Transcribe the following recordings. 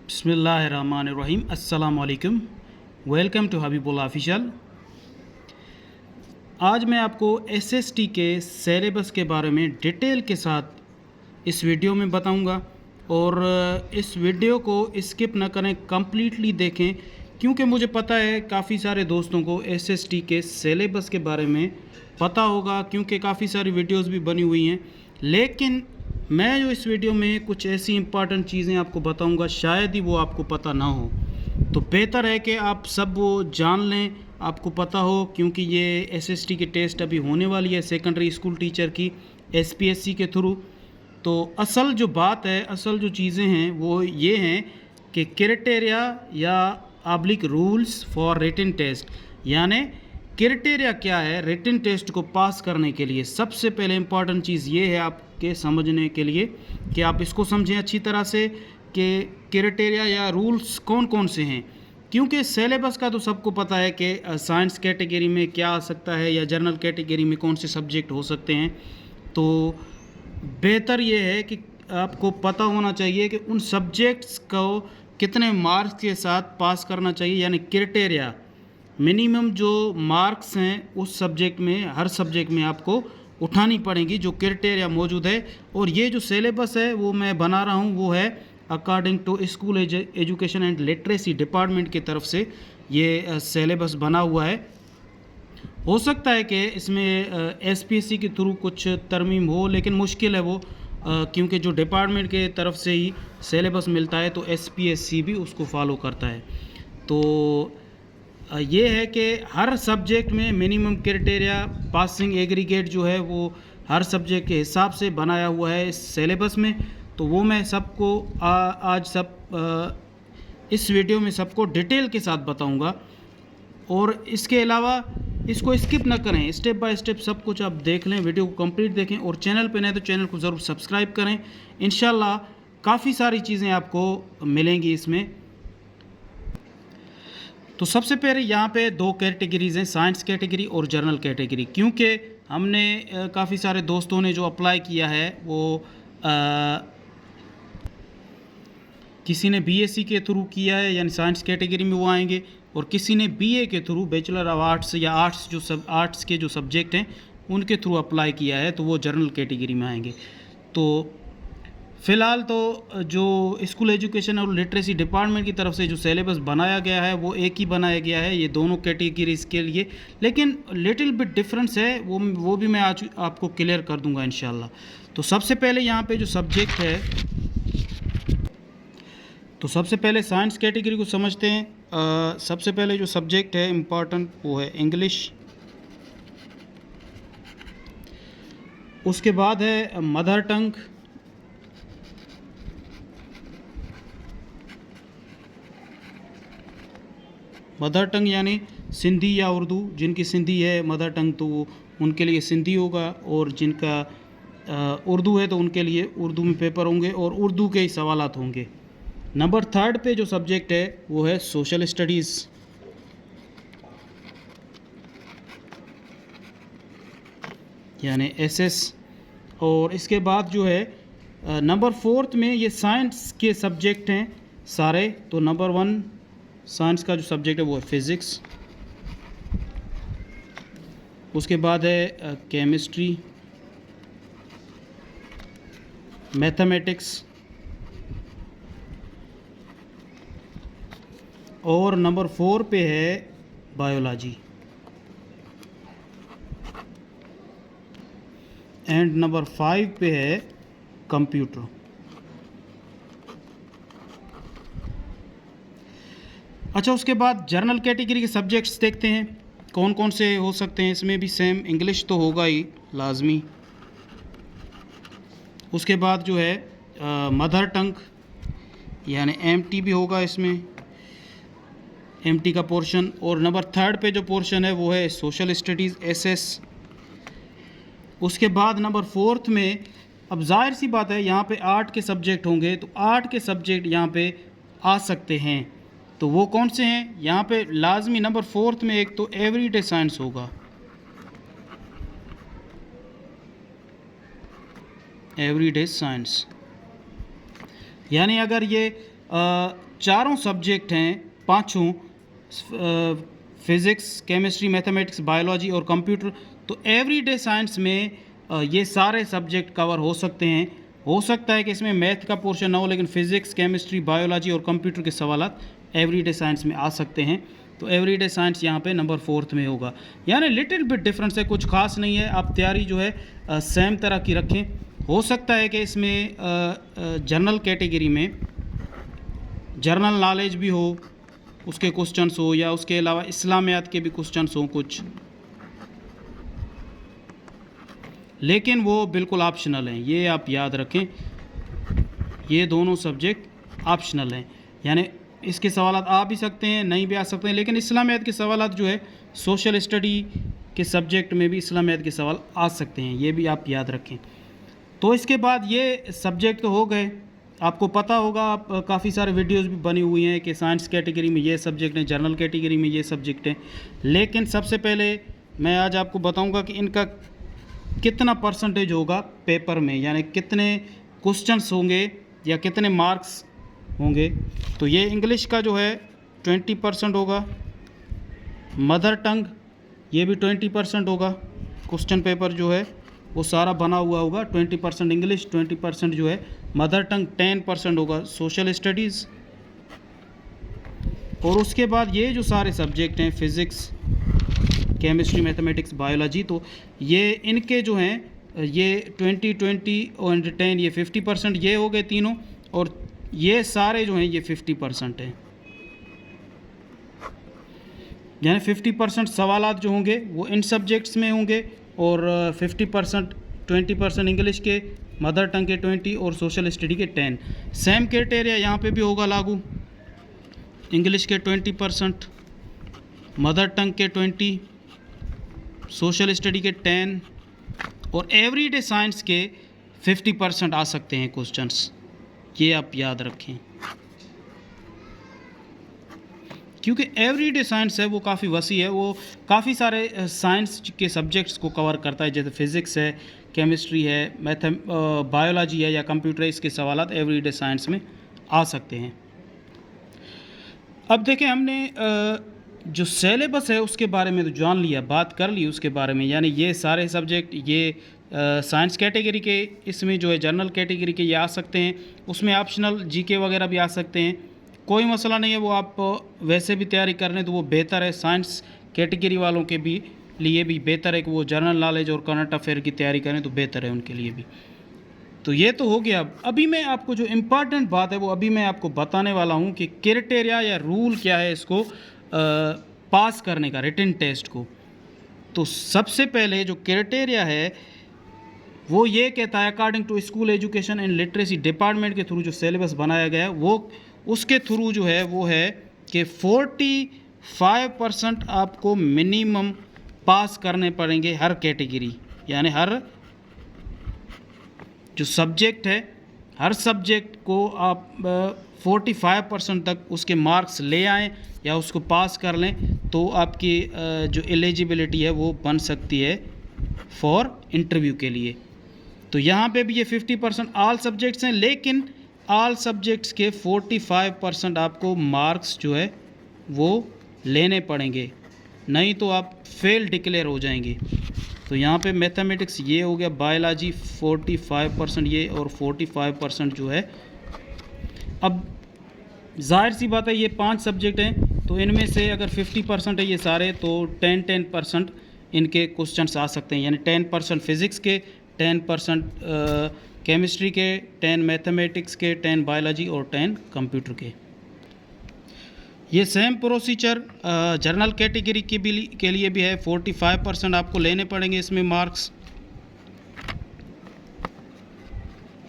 बिस्मिल्लाहिर्रहमानिर्रहीम। अस्सलाम वालेकुम। Welcome to Habibullah official. आज मैं आपको एसएसटी के सिलेबस के बारे में डिटेल के साथ इस वीडियो में बताऊंगा और इस वीडियो को स्किप ना करें, कंप्लीटली देखें, क्योंकि मुझे पता है काफ़ी सारे दोस्तों को एसएसटी के सिलेबस के बारे में पता होगा, क्योंकि काफ़ी सारी वीडियोस भी बनी हुई हैं। लेकिन मैं जो इस वीडियो में कुछ ऐसी इंपॉर्टेंट चीज़ें आपको बताऊंगा, शायद ही वो आपको पता ना हो, तो बेहतर है कि आप सब वो जान लें, आपको पता हो, क्योंकि ये एसएसटी की टेस्ट अभी होने वाली है सेकेंडरी स्कूल टीचर की एसपीएससी के थ्रू। तो असल जो बात है, असल जो चीज़ें हैं वो ये हैं कि क्राइटेरिया या oblique rules for written test, यानी क्राइटेरिया क्या है रिटन टेस्ट को पास करने के लिए। सबसे पहले इंपॉर्टेंट चीज़ ये है आपके समझने के लिए कि आप इसको समझें अच्छी तरह से कि क्राइटेरिया या रूल्स कौन कौन से हैं। क्योंकि सिलेबस का तो सबको पता है कि साइंस कैटेगरी में क्या आ सकता है या जनरल कैटेगरी में कौन से सब्जेक्ट हो सकते हैं। तो बेहतर ये है कि आपको पता होना चाहिए कि उन सब्जेक्ट्स को कितने मार्क्स के साथ पास करना चाहिए, यानी क्राइटेरिया मिनिमम जो मार्क्स हैं उस सब्जेक्ट में, हर सब्जेक्ट में आपको उठानी पड़ेंगी जो क्राइटेरिया मौजूद है। और ये जो सिलेबस है वो मैं बना रहा हूँ वो है according to school education and literacy department की तरफ से ये सिलेबस बना हुआ है। हो सकता है कि इसमें एसपीएससी के थ्रू कुछ तरमीम हो, लेकिन मुश्किल है वो, क्योंकि जो डिपार्टमेंट के तरफ से ही सिलेबस मिलता है तो एसपीएससी भी उसको फॉलो करता है। तो ये है कि हर सब्जेक्ट में मिनिमम क्राइटेरिया पासिंग एग्रीगेट जो है वो हर सब्जेक्ट के हिसाब से बनाया हुआ है इस सिलेबस में। तो वो मैं सबको आज इस वीडियो में सबको डिटेल के साथ बताऊंगा। और इसके अलावा इसको स्किप ना करें, स्टेप बाय स्टेप सब कुछ आप देख लें, वीडियो को कंप्लीट देखें। और चैनल पे नए तो चैनल को ज़रूर सब्सक्राइब करें। इंशाल्लाह काफ़ी सारी चीज़ें आपको मिलेंगी इसमें। तो सबसे पहले यहाँ पे दो कैटेगरीज़ हैं, साइंस कैटेगरी और जनरल कैटेगरी। क्योंकि हमने काफ़ी सारे दोस्तों ने जो अप्लाई किया है वो किसी ने बीएससी के थ्रू किया है, यानी साइंस कैटेगरी में वो आएंगे, और किसी ने बीए के थ्रू बैचलर ऑफ आर्ट्स या आर्ट्स के जो सब्जेक्ट हैं उनके थ्रू अप्लाई किया है, तो वो जनरल कैटेगरी में आएंगे। तो फ़िलहाल तो जो स्कूल एजुकेशन और लिटरेसी डिपार्टमेंट की तरफ से जो सिलेबस बनाया गया है वो एक ही बनाया गया है ये दोनों कैटेगरीज़ के लिए, लेकिन लिटिल बिट डिफरेंस है, वो भी मैं आज आपको क्लियर कर दूंगा इंशाल्लाह। तो सबसे पहले यहाँ पे जो सब्जेक्ट है, तो सबसे पहले साइंस कैटेगरी को समझते हैं। सबसे पहले जो सब्जेक्ट है इम्पॉर्टेंट वो है इंग्लिश। उसके बाद है मदर टंग। मदर टंग यानी सिंधी या उर्दू, जिनकी सिंधी है मदर टंग तो उनके लिए सिंधी होगा, और जिनका उर्दू है तो उनके लिए उर्दू में पेपर होंगे और उर्दू के ही सवालात होंगे। नंबर 3 पे जो सब्जेक्ट है वो है सोशल स्टडीज़। यानी एसएस। और इसके बाद जो है नंबर 4 में ये साइंस के सब्जेक्ट हैं सारे। तो नंबर 1 साइंस का जो सब्जेक्ट है वो है फिज़िक्स। उसके बाद है केमिस्ट्री, मैथमेटिक्स, और नंबर 4 पे है बायोलॉजी, एंड नंबर 5 पे है कंप्यूटर। अच्छा, उसके बाद जनरल कैटेगरी के सब्जेक्ट्स देखते हैं कौन कौन से हो सकते हैं। इसमें भी सेम इंग्लिश तो होगा ही लाजमी। उसके बाद जो है मदर टंग यानी एमटी भी होगा इसमें, एमटी का पोर्शन। और नंबर 3 पे जो पोर्शन है वो है सोशल स्टडीज़ एसएस। उसके बाद नंबर 4 में, अब जाहिर सी बात है यहाँ पे आर्ट के सब्जेक्ट होंगे, तो आर्ट के सब्जेक्ट यहाँ पे आ सकते हैं। तो वो कौन से हैं यहाँ पे लाजमी नंबर 4 में, एक तो एवरीडे साइंस होगा, एवरीडे साइंस, यानी अगर ये चारों सब्जेक्ट हैं, पांचों, फिज़िक्स, केमिस्ट्री, मैथमेटिक्स, बायोलॉजी और कंप्यूटर। तो एवरीडे साइंस में ये सारे सब्जेक्ट कवर हो सकते हैं। हो सकता है कि इसमें मैथ का पोर्शन ना हो, लेकिन फिज़िक्स, केमिस्ट्री, बायोलॉजी और कंप्यूटर के सवालात एवरीडे साइंस में आ सकते हैं। तो एवरीडे साइंस यहाँ पे नंबर 4 में होगा। यानी लिटिल बिट डिफरेंस है, कुछ खास नहीं है। आप तैयारी जो है सेम तरह की रखें। हो सकता है कि इसमें जनरल कैटेगरी में जनरल नॉलेज भी हो, उसके क्वेश्चंस हो, या उसके अलावा इस्लामियात के भी क्वेश्चंस हों कुछ, लेकिन वो बिल्कुल ऑप्शनल हैं। ये आप याद रखें, ये दोनों सब्जेक्ट ऑप्शनल हैं। यानी इसके सवालात आ भी सकते हैं, नहीं भी आ सकते हैं, लेकिन इस्लामियात के सवालात जो है सोशल स्टडी के सब्जेक्ट में भी इस्लामियात के सवाल आ सकते हैं। ये भी आप याद रखें। तो इसके बाद ये सब्जेक्ट तो हो गए। आपको पता होगा, आप काफ़ी सारे वीडियोस भी बनी हुई हैं कि साइंस कैटेगरी में ये सब्जेक्ट हैं, जनरल कैटेगरी में ये सब्जेक्ट हैं। लेकिन सबसे पहले मैं आज आपको बताऊंगा कि इनका कितना परसेंटेज होगा पेपर में, यानी कितने क्वेश्चंस होंगे या कितने मार्क्स होंगे। तो ये इंग्लिश का जो है 20% होगा, मदर टंग ये भी 20% होगा। क्वेश्चन पेपर जो है वो सारा बना हुआ होगा, 20% इंग्लिश, 20% जो है मदर टंग, 10% होगा सोशल स्टडीज़। और उसके बाद ये जो सारे सब्जेक्ट हैं, फिज़िक्स, केमिस्ट्री, मैथमेटिक्स, बायोलॉजी, तो ये इनके जो हैं ये 20 और 10, ये 50% ये हो गए तीनों। और ये सारे जो हैं ये 50% हैं। यानी 50% सवालात जो होंगे वो इन सब्जेक्ट्स में होंगे, और 50% 20% इंग्लिश के, मदर टंग के 20 और सोशल स्टडी के 10। सेम क्राइटेरिया यहाँ पे भी होगा लागू। इंग्लिश के 20%, मदर टंग के 20, सोशल स्टडी के 10 और एवरीडे साइंस के 50% आ सकते हैं क्वेश्चंस। ये आप याद रखें, क्योंकि एवरीडे साइंस है वो काफ़ी वसी है, वो काफ़ी सारे साइंस के सब्जेक्ट्स को कवर करता है। जैसे फिज़िक्स है, केमिस्ट्री है, बायोलॉजी है या कंप्यूटर है, इसके सवालात एवरीडे साइंस में आ सकते हैं। अब देखें, हमने जो सिलेबस है उसके बारे में तो जान लिया, बात कर ली उसके बारे में। यानी ये सारे सब्जेक्ट ये साइंस कैटेगरी के, इसमें जो है जनरल कैटेगरी के ये आ सकते हैं, उसमें ऑप्शनल जीके वगैरह भी आ सकते हैं। कोई मसला नहीं है, वो आप वैसे भी तैयारी कर लें तो वो बेहतर है। साइंस कैटेगरी वालों के भी लिए भी बेहतर है कि वो जनरल नॉलेज और करंट अफेयर की तैयारी करें, तो बेहतर है उनके लिए भी। तो ये तो हो गया। अभी मैं आपको जो इम्पॉर्टेंट बात है वो अभी मैं आपको बताने वाला हूँ कि क्राइटेरिया या रूल क्या है इसको पास करने का, रिटन टेस्ट को। तो सबसे पहले जो क्राइटेरिया है वो ये कहता है, according to school education and literacy department के थ्रू जो सिलेबस बनाया गया है वो उसके थ्रू जो है वो है कि 45% आपको मिनिमम पास करने पड़ेंगे हर कैटेगरी। यानी हर जो सब्जेक्ट है, हर सब्जेक्ट को आप 45% तक उसके मार्क्स ले आएँ या उसको पास कर लें, तो आपकी जो एलिजिबिलिटी है वो बन सकती है फॉर इंटरव्यू के लिए। तो यहाँ पे भी ये 50% ऑल सब्जेक्ट्स हैं, लेकिन ऑल सब्जेक्ट्स के 45% आपको मार्क्स जो है वो लेने पड़ेंगे, नहीं तो आप फेल डिक्लेयर हो जाएंगे। तो यहाँ पे मैथमेटिक्स ये हो गया, बायोलॉजी 45% ये, और 45% जो है। अब जाहिर सी बात है ये 5 सब्जेक्ट हैं, तो इनमें से अगर 50% है ये सारे, तो 10% इनके क्वेश्चंस आ सकते हैं। यानी 10% फिज़िक्स के, 10% केमिस्ट्री के, 10 मैथमेटिक्स के, 10 बायोलॉजी और 10 कंप्यूटर के। ये सेम प्रोसीजर जनरल कैटेगरी के लिए भी है। 45% आपको लेने पड़ेंगे इसमें मार्क्स,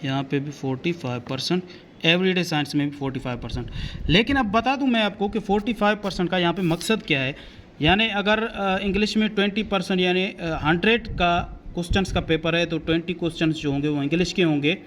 यहाँ पे भी 45%, एवरीडे साइंस में भी 45%। लेकिन अब बता दूं मैं आपको कि 45% का यहाँ पे मकसद क्या है। यानी अगर इंग्लिश में 20% यानी 100 का क्वेश्चंस का पेपर है, तो 20 क्वेश्चंस जो होंगे वो इंग्लिश के होंगे।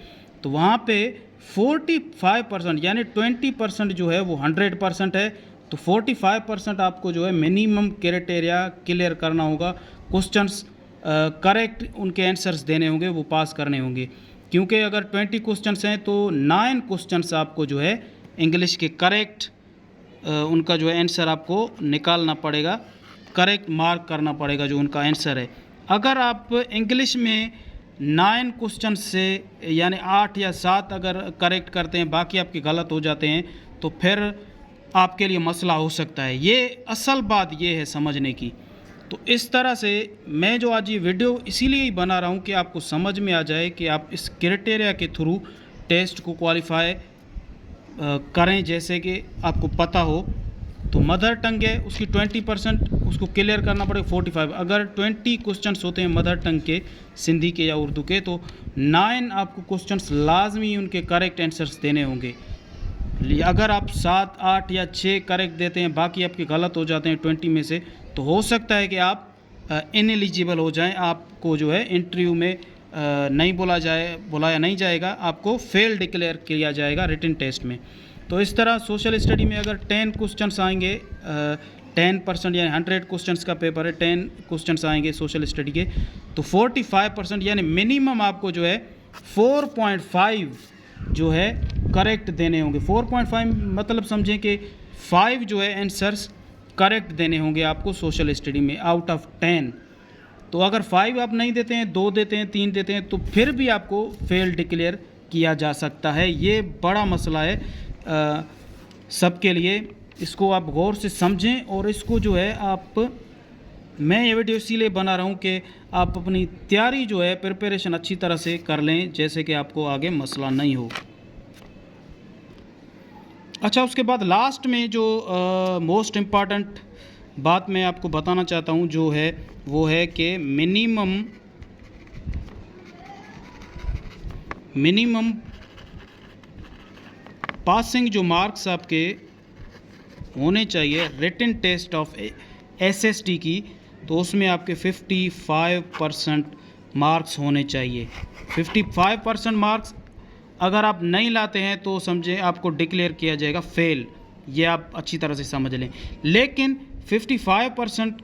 तो वहाँ पे 45% यानी 20% जो है वो 100% है। तो 45% आपको जो है मिनिमम क्राइटेरिया क्लियर करना होगा, क्वेश्चंस करेक्ट उनके आंसर्स देने होंगे, वो पास करने होंगे। क्योंकि अगर 20 क्वेश्चंस हैं तो 9 क्वेश्चंस आपको जो है इंग्लिश के करेक्ट उनका जो है आंसर आपको निकालना पड़ेगा, करेक्ट मार्क करना पड़ेगा जो उनका आंसर है। अगर आप इंग्लिश में 9 क्वेश्चन से यानी 8 या 7 अगर करेक्ट करते हैं, बाकी आपके गलत हो जाते हैं, तो फिर आपके लिए मसला हो सकता है। ये असल बात ये है समझने की। तो इस तरह से मैं जो आज ये वीडियो इसीलिए ही बना रहा हूँ कि आपको समझ में आ जाए कि आप इस क्राइटेरिया के थ्रू टेस्ट को क्वालिफाई करें। जैसे कि आपको पता हो तो मदर टंग है उसकी 20% उसको क्लियर करना पड़ेगा 45। अगर 20 क्वेश्चंस होते हैं मदर टंग के, सिंधी के या उर्दू के, तो 9 आपको क्वेश्चंस लाजमी उनके करेक्ट आंसर्स देने होंगे। अगर आप 7, 8 या 6 करेक्ट देते हैं, बाकी आपके गलत हो जाते हैं 20 में से, तो हो सकता है कि आप इनएलिजिबल हो जाएं, आपको जो है इंटरव्यू में नहीं बुलाया नहीं जाएगा, आपको फेल डिक्लेयर किया जाएगा रिटन टेस्ट में। तो इस तरह सोशल स्टडी में अगर 10 क्वेश्चंस आएंगे, 10% यानी 100 क्वेश्चंस का पेपर है, 10 क्वेश्चंस आएंगे सोशल स्टडी के, तो 45% यानी मिनिमम आपको जो है 4.5 जो है करेक्ट देने होंगे। 4.5 मतलब समझें कि 5 जो है आंसर्स करेक्ट देने होंगे आपको सोशल स्टडी में आउट ऑफ 10। तो अगर 5 आप नहीं देते हैं, 2 देते हैं, 3 देते हैं, तो फिर भी आपको फेल डिक्लेयर किया जा सकता है। ये बड़ा मसला है सबके लिए, इसको आप गौर से समझें। और इसको जो है मैं ये वीडियो इसीलिए बना रहा हूँ कि आप अपनी तैयारी जो है प्रिपरेशन अच्छी तरह से कर लें, जैसे कि आपको आगे मसला नहीं हो। अच्छा, उसके बाद लास्ट में जो मोस्ट इम्पॉर्टेंट बात मैं आपको बताना चाहता हूँ जो है वो है कि मिनिमम पासिंग जो मार्क्स आपके होने चाहिए रिटन टेस्ट ऑफ एसएसटी की, तो उसमें आपके 55% मार्क्स होने चाहिए। 55% मार्क्स अगर आप नहीं लाते हैं तो समझें आपको डिक्लेयर किया जाएगा फेल। ये आप अच्छी तरह से समझ लें। लेकिन 55%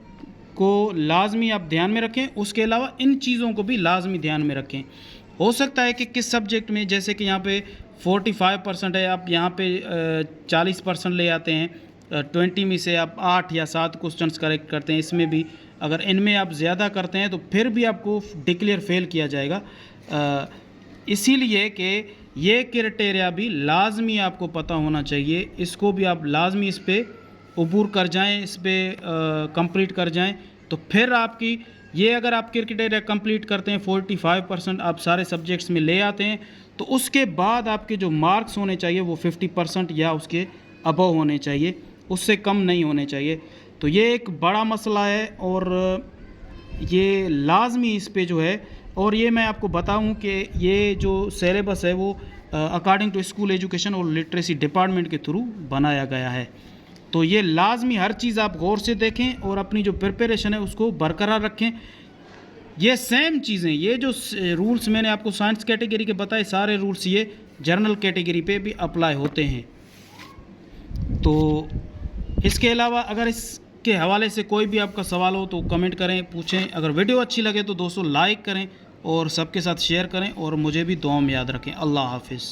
को लाजमी आप ध्यान में रखें, उसके अलावा इन चीज़ों को भी लाजमी ध्यान में रखें। हो सकता है कि किस सब्जेक्ट में, जैसे कि यहाँ पे 45% है, आप यहाँ पे 40% ले आते हैं, 20 में से आप 8 या 7 क्वेश्चंस करेक्ट करते हैं, इसमें भी अगर इनमें आप ज़्यादा करते हैं तो फिर भी आपको डिक्लेयर फेल किया जाएगा। इसीलिए कि ये क्राइटेरिया भी लाजमी आपको पता होना चाहिए, इसको भी आप लाजमी इस पर अबूर कर जाएं, इस पर कंप्लीट कर जाएं, तो फिर आपकी ये अगर आप क्राइटेरिया कंप्लीट करते हैं 45% आप सारे सब्जेक्ट्स में ले आते हैं, तो उसके बाद आपके जो मार्क्स होने चाहिए वो 50% या उसके अबव होने चाहिए, उससे कम नहीं होने चाहिए। तो ये एक बड़ा मसला है और ये लाजमी इस पे जो है, और ये मैं आपको बताऊं कि ये जो सिलेबस है वो अकॉर्डिंग टू स्कूल एजुकेशन और लिटरेसी डिपार्टमेंट के थ्रू बनाया गया है। तो ये लाजमी हर चीज़ आप गौर से देखें और अपनी जो प्रिपरेशन है उसको बरकरार रखें। ये सेम चीज़ें, ये जो रूल्स मैंने आपको साइंस कैटेगरी के बताए, सारे रूल्स ये जर्नल कैटेगरी पे भी अप्लाई होते हैं। तो इसके अलावा अगर इसके हवाले से कोई भी आपका सवाल हो तो कमेंट करें, पूछें। अगर वीडियो अच्छी लगे तो दोस्तों लाइक करें और सबके साथ शेयर करें, और मुझे भी दुआ में याद रखें। अल्लाह हाफिज़।